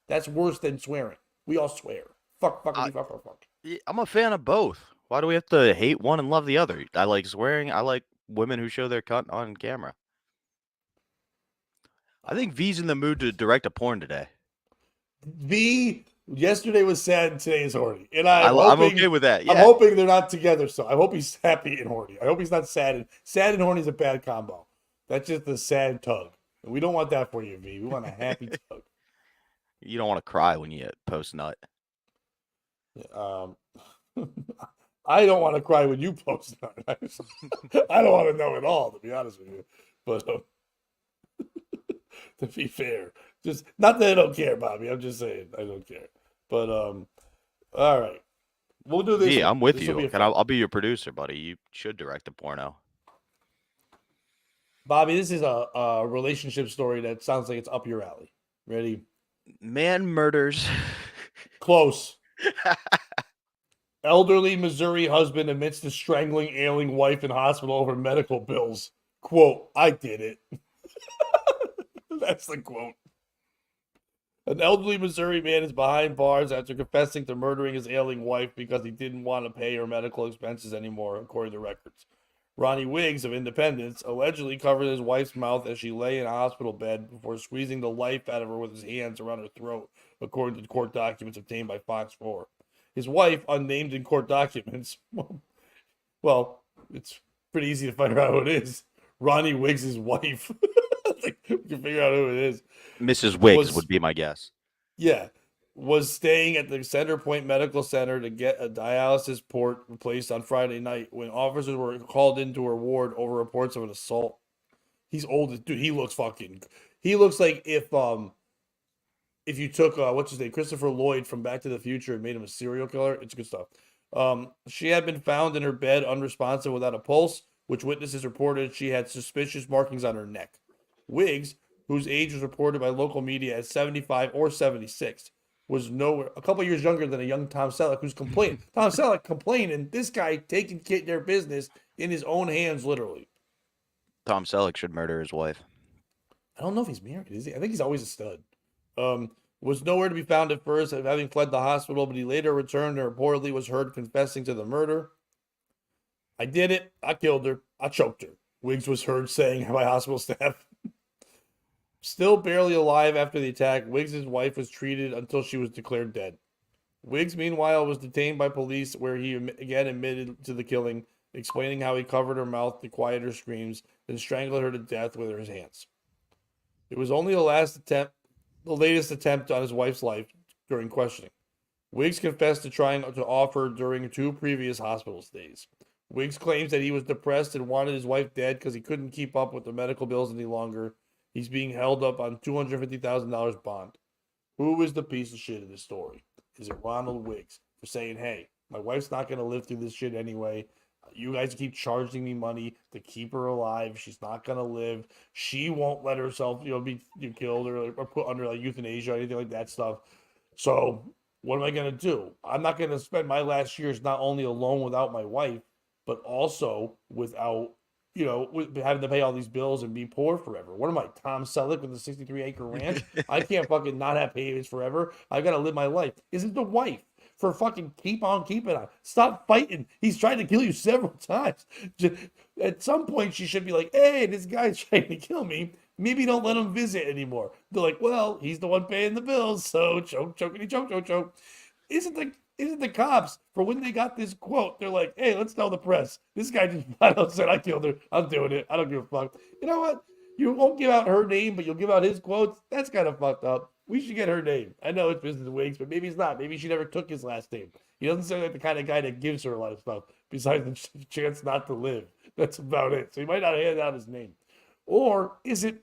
That's worse than swearing. We all swear. Fuck. I'm a fan of both. Why do we have to hate one and love the other? I like swearing. I like women who show their cunt on camera. I think V's in the mood to direct a porn today. V, yesterday was sad and today is horny. And I'm okay with that. Yeah. I'm hoping they're not together. So I hope he's happy and horny. I hope he's not sad. Sad and horny is a bad combo. That's just a sad tug. And we don't want that for you, V. We want a happy tug. You don't want to cry when you post nut. I don't want to cry when you post nut. I don't want to know at all, to be honest with you. But to be fair, just not that I don't care, Bobby. I'm just saying I don't care. But all right, we'll do this. Yeah, I'm with you, and I'll be your producer, buddy. You should direct a porno. Bobby, this is a relationship story that sounds like it's up your alley. Ready? Man murders. Close. Elderly Missouri husband admits to strangling ailing wife in hospital over medical bills. Quote, I did it. That's the quote. An elderly Missouri man is behind bars after confessing to murdering his ailing wife because he didn't want to pay her medical expenses anymore, according to records. Ronnie Wiggs of Independence allegedly covered his wife's mouth as she lay in a hospital bed before squeezing the life out of her with his hands around her throat, according to court documents obtained by Fox 4. His wife, unnamed in court documents, well, it's pretty easy to figure out who it is. Ronnie Wiggs' wife. Like, we can figure out who it is. Mrs. Wiggs would be my guess. Yeah. Was staying at the Center Point Medical Center to get a dialysis port replaced on Friday night when officers were called into her ward over reports of an assault. He's old. Dude, he looks like if you took what's his name, Christopher Lloyd from Back to the Future and made him a serial killer. It's good stuff. She had been found in her bed unresponsive without a pulse, which witnesses reported she had suspicious markings on her neck. Wiggs, whose age was reported by local media as 75 or 76, was nowhere a couple years younger than a young Tom Selleck, who's complaining. Tom Selleck complaining, this guy taking their business in his own hands, literally. Tom Selleck should murder his wife. I don't know if he's married, is he? I think he's always a stud. Was nowhere to be found at first, having fled the hospital, but he later returned and reportedly was heard confessing to the murder. I did it. I killed her. I choked her. Wiggs was heard saying by hospital staff. Still barely alive after the attack, Wiggs' wife was treated until she was declared dead. Wiggs, meanwhile, was detained by police where he again admitted to the killing, explaining how he covered her mouth to quiet her screams, then strangled her to death with his hands. It was only the latest attempt on his wife's life during questioning. Wiggs confessed to trying to off her during 2 previous hospital stays. Wiggs claims that he was depressed and wanted his wife dead because he couldn't keep up with the medical bills any longer. He's being held up on $250,000 bond. Who is the piece of shit in this story? Is it Ronald Wiggs for saying, hey, my wife's not going to live through this shit anyway. You guys keep charging me money to keep her alive. She's not going to live. She won't let herself, be killed or put under like euthanasia or anything like that stuff. So what am I going to do? I'm not going to spend my last years not only alone without my wife, but also without, with having to pay all these bills and be poor forever. What am I, Tom Selleck with a 63-acre ranch? I can't fucking not have payments forever. I got to live my life. Is it the wife? For fucking keep on keeping on. Stop fighting. He's trying to kill you several times. At some point, she should be like, hey, this guy's trying to kill me. maybe don't let him visit anymore. They're like, well, he's the one paying the bills, so choke, chokety, choke, choke, choke. Isn't the cops for when they got this quote? They're like, hey, let's tell the press. This guy just flat out said, I killed her. I'm doing it. I don't give a fuck. You know what? You won't give out her name, but you'll give out his quotes. That's kind of fucked up. We should get her name. I know it's business wings, but maybe it's not. Maybe she never took his last name. He doesn't sound like the kind of guy that gives her a lot of stuff besides the chance not to live. That's about it. So he might not hand out his name. Or is it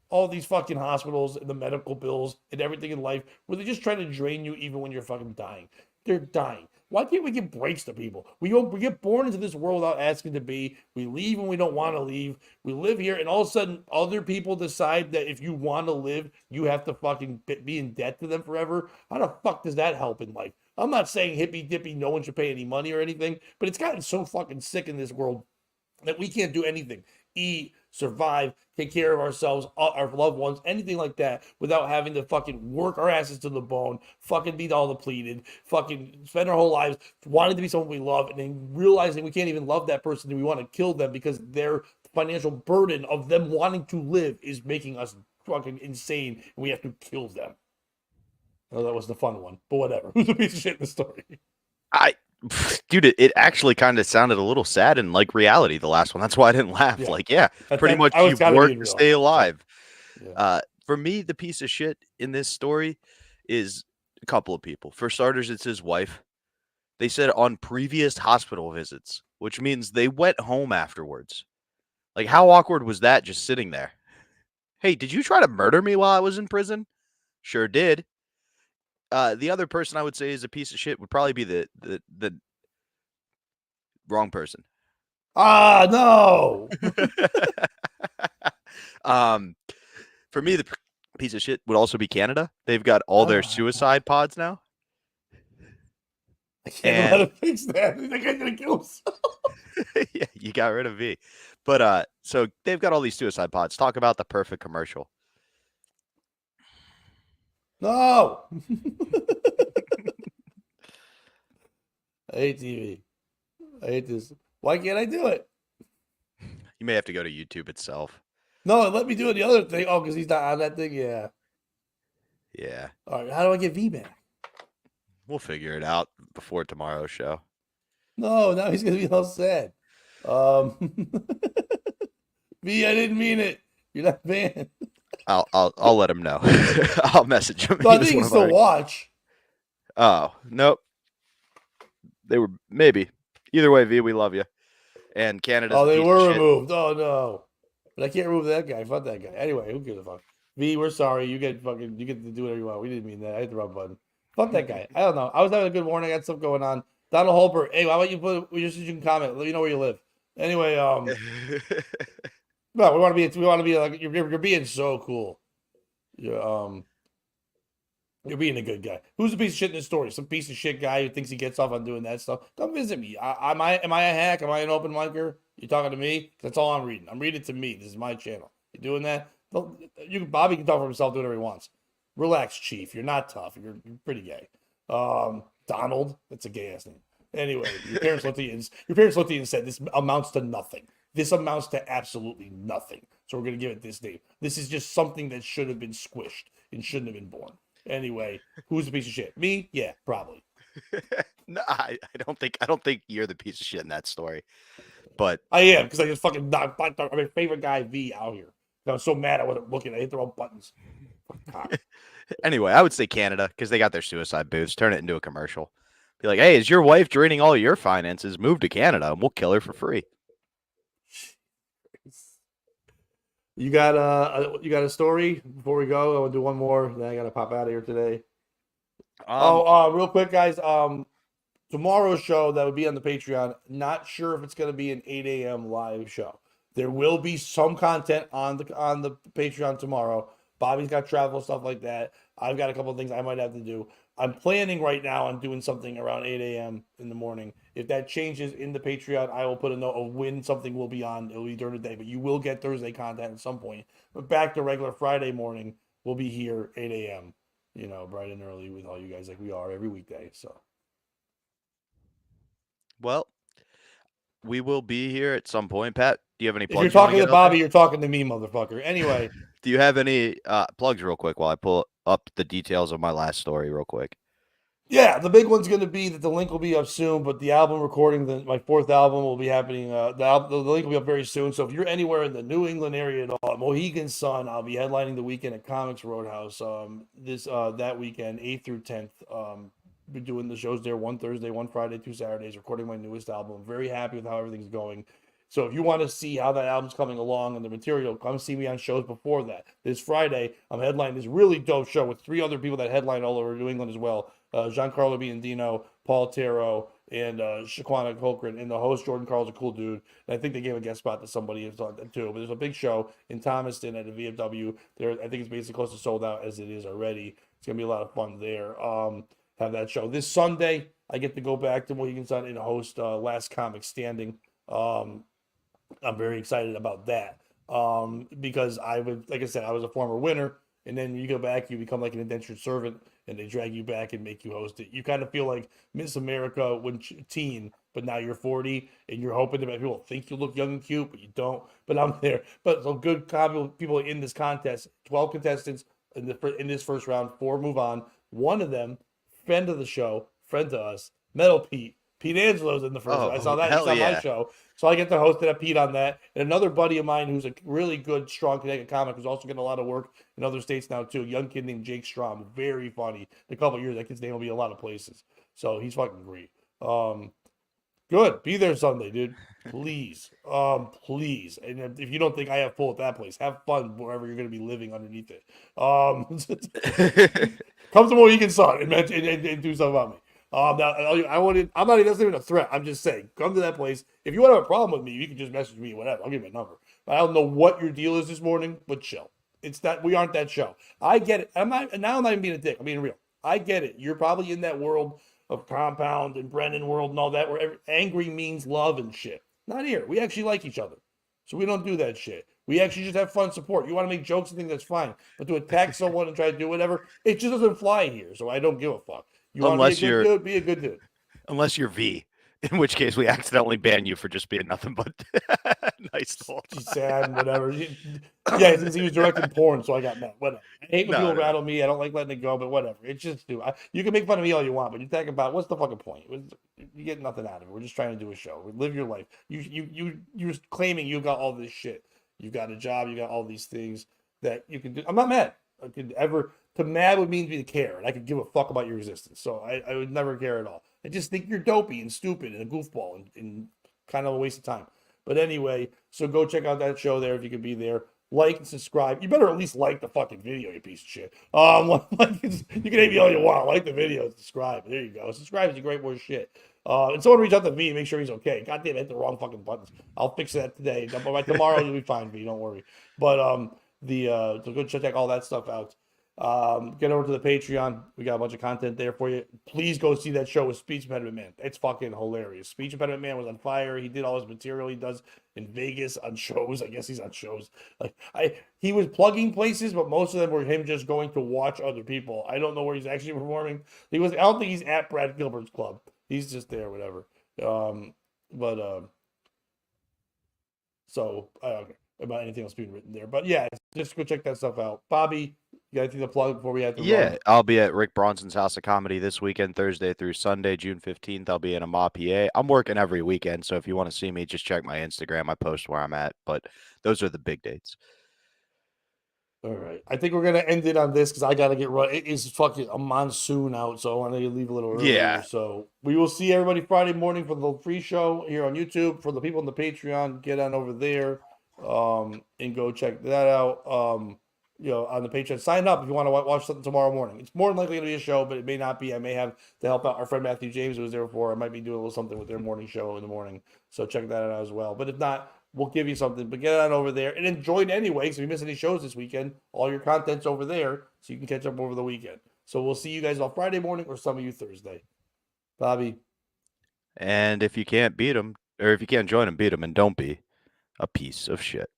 all these fucking hospitals and the medical bills and everything in life where they're just trying to drain you even when you're fucking dying? They're dying. Why can't we give breaks to people? We get born into this world without asking to be. We leave when we don't want to leave. We live here, and all of a sudden, other people decide that if you want to live, you have to fucking be in debt to them forever. How the fuck does that help in life? I'm not saying hippy dippy, no one should pay any money or anything, but it's gotten so fucking sick in this world that we can't do anything. Eat, survive, take care of ourselves, our loved ones, anything like that without having to fucking work our asses to the bone, fucking be all depleted, fucking spend our whole lives wanting to be someone we love and then realizing we can't even love that person and we want to kill them because their financial burden of them wanting to live is making us fucking insane and we have to kill them. Oh, that was the fun one, but whatever. Who's a piece of shit in the story? I, dude, it actually kind of sounded a little sad and like reality, the last one. That's why I didn't laugh. Yeah. Like, yeah, pretty much I was you kind of work being to real. stay alive. Yeah. For me, the piece of shit in this story is a couple of people. For starters, it's his wife. They said on previous hospital visits, which means they went home afterwards. Like, how awkward was that just sitting there? Hey, did you try to murder me while I was in prison? Sure did. The other person I would say is a piece of shit would probably be the wrong person. Ah, no. um, for me, the piece of shit would also be Canada. They've got all their Ah, suicide pods now, I can't let and him fix that. That guy's gonna kill himself. yeah, you got rid of V. But so they've got all these suicide pods. Talk about the perfect commercial. No. I hate TV. I hate this. Why can't I do it? You may have to go to YouTube itself. No, let me do it the other thing. Oh, because he's not on that thing. Yeah. Yeah, All right. How do I get V back? we'll figure it out before tomorrow's show. No, now he's gonna be all sad. Um, V, I didn't mean it. You're not banned. I'll let him know. I'll message him. No, I He think doesn't he can wanna still bother- watch. Oh nope. They were maybe. Either way, V, we love you. And Canada's Oh, a they piece were of shit. removed. Oh no. But I can't remove that guy. Fuck that guy. Anyway, who gives a fuck? V, we're sorry. You get to do whatever you want. We didn't mean that. I hit the wrong button. Fuck that guy. I don't know. I was having a good morning. I got stuff going on. Donald Holbert. Hey, why don't you put you can comment? Let me know where you live. Anyway, no, we want to be like you're being so cool. You're you're being a good guy. Who's a piece of shit in this story? Some piece of shit guy who thinks he gets off on doing that stuff. Come visit me. Am I a hack? Am I an open micer? You talking to me? That's all I'm reading. I'm reading to me. This is my channel. You doing that? Bobby can talk for himself, do whatever he wants. Relax, Chief. You're not tough. You're pretty gay. Donald, that's a gay ass name. Anyway, your parents looked at you and said this amounts to nothing. This amounts to absolutely nothing. So we're gonna give it this name. This is just something that should have been squished and shouldn't have been born. Anyway, who's a piece of shit? Me? Yeah, probably. No, I don't think you're the piece of shit in that story. But I am because I just fucking knocked my favorite guy V out here. I was so mad I wasn't looking. I hit the wrong buttons. anyway, I would say Canada because they got their suicide booths. Turn it into a commercial. Be like, hey, is your wife draining all your finances? Move to Canada and we'll kill her for free. You got a story before we go? I want to do one more. Then I gotta pop out of here today. Real quick, guys. Tomorrow's show that would be on the Patreon. Not sure if it's gonna be an 8 a.m. live show. There will be some content on the Patreon tomorrow. Bobby's got travel stuff like that. I've got a couple of things I might have to do. I'm planning right now on doing something around 8 a.m. in the morning. If that changes in the Patreon, I will put a note of when something will be on. It'll be during the day, but you will get Thursday content at some point. But back to regular Friday morning, we'll be here 8 a.m. Bright and early with all you guys like we are every weekday. So, Well, we will be here at some point. Pat, do you have any if plugs you're you want to talking to get out there? Bobby, you're talking to me, motherfucker. Anyway, Do you have any plugs real quick while I pull up the details of my last story real quick? Yeah, the big one's going to be that the link will be up soon, but the album recording, my fourth album, will be happening. The link will be up very soon. So if you're anywhere in the New England area at all, Mohegan Sun, I'll be headlining the weekend at Comics Roadhouse. That weekend, 8th through 10th. Be doing the shows there, one Thursday, one Friday, 2 Saturdays, recording my newest album. I'm very happy with how everything's going. So if you want to see how that album's coming along and the material, come see me on shows before that. This Friday, I'm headlining this really dope show with 3 other people that headline all over New England as well. Giancarlo Biandino, Paul Taro, and Shaquana Cochran. And the host, Jordan Carl's a cool dude. And I think they gave a guest spot to somebody else on that too. But there's a big show in Thomaston at the VFW. There, I think it's basically close to sold out as it is already. It's gonna be a lot of fun there. Have that show this Sunday. I get to go back to Mohegan Sun and host Last Comic Standing. I'm very excited about that because like I said, I was a former winner, and then you go back, you become like an indentured servant, and they drag you back and make you host it. You kind of feel like Miss America when teen, but now you're 40, and you're hoping that people think you look young and cute, but you don't. But I'm there. But some good people in this contest. 12 contestants in this first round. 4 move on. One of them, friend of the show, friend to us, Metal Pete. Pete Angelo's in the first. I saw Oh, that. He's hell on my yeah. show. So I get to host it at Pete on that. And another buddy of mine who's a really good, strong Connecticut comic who's also getting a lot of work in other states now too. A young kid named Jake Strom. Very funny. In a couple of years, that kid's name will be a lot of places. So he's fucking great. Good. Be there Sunday, dude. Please. Please. And if you don't think I have full at that place, have fun wherever you're going to be living underneath it. Come to Mohegan Sun and do something about me. I'm not even, that's not even a threat. I'm just saying, come to that place. If you want to have a problem with me, you can just message me, whatever. I'll give you my number. But I don't know what your deal is this morning, but chill. It's that we aren't that show. I get it. I'm not even being a dick. I'm being real. I get it. You're probably in that world of Compound and Brennan world and all that, where angry means love and shit. Not here. We actually like each other. So we don't do that shit. We actually just have fun support. You want to make jokes and things, that's fine. But to attack someone and try to do whatever, it just doesn't fly here. So I don't give a fuck. You want to be a unless good you're dude? Be a good dude. unless you're V, in which case we accidentally ban you for just being nothing but nice the whole She's time. sad and whatever. Yeah, since he was directing porn, so I got mad. Whatever. I hate when No, people no, no. rattle me. I don't like letting it go, but whatever. It's just do. You can make fun of me all you want, but you talk about what's the fucking point? You get nothing out of it. We're just trying to do a show. Live your life. You're claiming you got all this shit. You got a job. You got all these things that you can do. I'm not mad. I could ever to mad would mean me to care, and I could give a fuck about your existence. So I would never care at all. I just think you're dopey and stupid and a goofball and kind of a waste of time. But anyway, so go check out that show there if you can be there. Like and subscribe. You better at least like the fucking video, you piece of shit. You can hate me all you want. Like the video, subscribe. There you go. Subscribe is a great word of shit. And someone reach out to V, make sure he's okay. God damn, I hit the wrong fucking buttons. I'll fix that today. By tomorrow, you'll be fine, V. Don't worry. But so go check all that stuff out. Get over to the Patreon. We got a bunch of content there for you. Please go see that show with Speech Impediment Man. It's fucking hilarious. Speech Impediment Man was on fire. He did all his material he does in Vegas on shows. I guess he's on shows. He was plugging places, but most of them were him just going to watch other people. I don't know where he's actually performing. I don't think he's at Brad Gilbert's club. He's just there, whatever. But so I don't care about anything else being written there. But yeah, just go check that stuff out. Bobby, you got anything to plug before we have to Yeah, run? I'll be at Rick Bronson's House of Comedy this weekend, Thursday through Sunday, June 15th. I'll be in Amaw, PA. I'm working every weekend, so if you want to see me, just check my Instagram. I post where I'm at, but those are the big dates. All right. I think we're gonna end it on this because I gotta get run. It is fucking a monsoon out, so I want to leave a little earlier. Yeah. So we will see everybody Friday morning for the free show here on YouTube. For the people on the Patreon, get on over there, and go check that out. On the Patreon, sign up if you want to watch something tomorrow morning. It's more than likely gonna be a show, but it may not be. I may have to help out our friend Matthew James, who was there before. I might be doing a little something with their morning show in the morning. So check that out as well. But if not, we'll give you something. But get on over there and enjoy it anyway. So if you miss any shows this weekend, all your content's over there, so you can catch up over the weekend. So we'll see you guys on Friday morning, or some of you Thursday. Bobby. And if you can't beat them, or if you can't join them, beat them, and don't be a piece of shit.